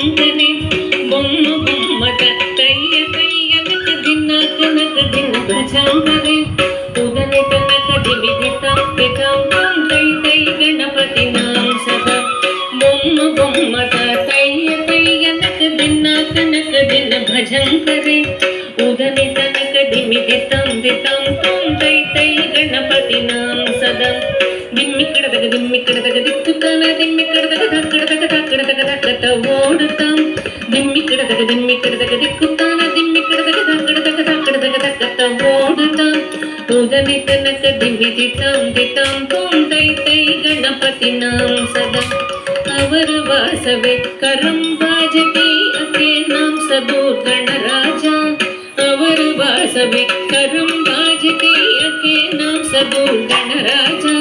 భజంకరే బొమ్మ బొమ్మట కయ్య కయ్య నక దిన కనక దిన భజంకరే ఉదని తనక దివిది తంపి తంపం తై తై గణపతి నాం సదా బొమ్మ బొమ్మట కయ్య కయ్య నక దిన కనక దిన భజంకరే ఉదని తనక దిమిది తంపి తంపం తై తై గణపతి నాం సదా దిమ్మిక్కడదగ దిక్కుతాన దిమ్మిక్కడదగ దక్కడదగ దక్కడదగ దక్కత ఓడుతాం దిమ్మిక్కడదగ దిక్కుతాన దిమ్మిక్కడదగ దక్కడదగ దక్కడదగ దక్కత ఓడుతాం ఉదని తనక దిమిది తాం తుం తై తై గణపతి నాం సదా అవర వాసవే కరం బాజతే అకే నాం సదూర్ గణరాజా అవర వాసవే కరం బాజతే అకే నాం సదూర్ గణరాజా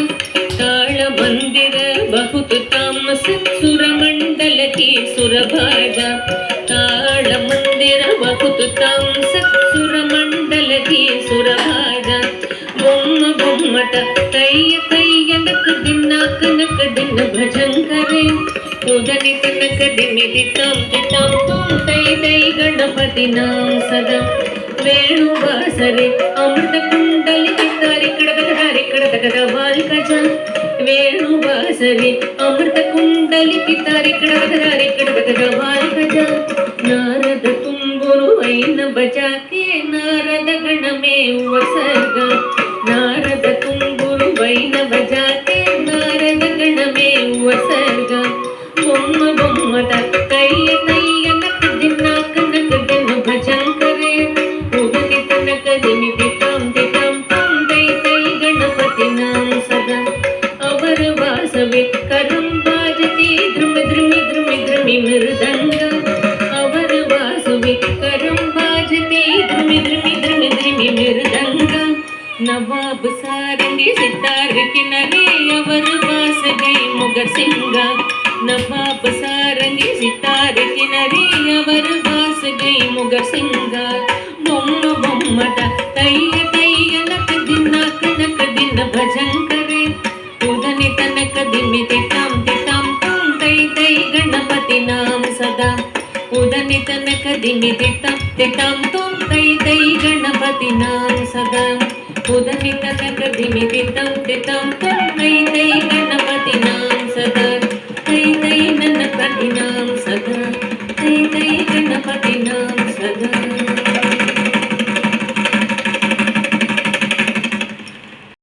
मंदिर बहुत तामस सुर मंडल की सुरभाजा ताल मंदिर बहुत तामस सुर मंडल की सुरभाजा बोम बोमट तैय तैय नक दिन भजन करे उदनि तनक दिमिति ताम तुम तै तै गणपति नाम सदा वेणुवासरे अमृत कुंडली तारिकड़ वाल्कजा वेणुवासरे अमृत कुंडली तारिकड़ वाल्कजा नारद तुम्बुरु ऐन बजाके नारद गण में वसर्ग नारद तुम्बुरु ऐन बजाके नारद गण में वसर्ग बोम बोमट तैय तैय नक दिन भजन करे उदनि तनक दिमिति ताम तुम तै तै गणपति नाम सदा अवर वासवे करम बाजते द्रुम द्रुमि द्रुमि द्रुमि मृदंग अवर वासवे करम बाजते द्रुमि द्रुमि द्रुमि द्रुमि मृदंग नवाब सारंगी सितार किनारे अवर वास गई मुगर सिंगा नवाब सारंगी सितार किनारे अवर वास गई मुगर सिंगा बोम बोमट तैय तैय नक दिन भजन करे उदनि तनक दिमिति ताम तुम तै तै गणपति नाम सदा उदनि तनक दिमिति ताम तुम तै तै गणपति नाम सदा उदनि तनक दिमिति ताम तुम तै तै गणपति नाम सदा तै तै गणपति नाम सदा।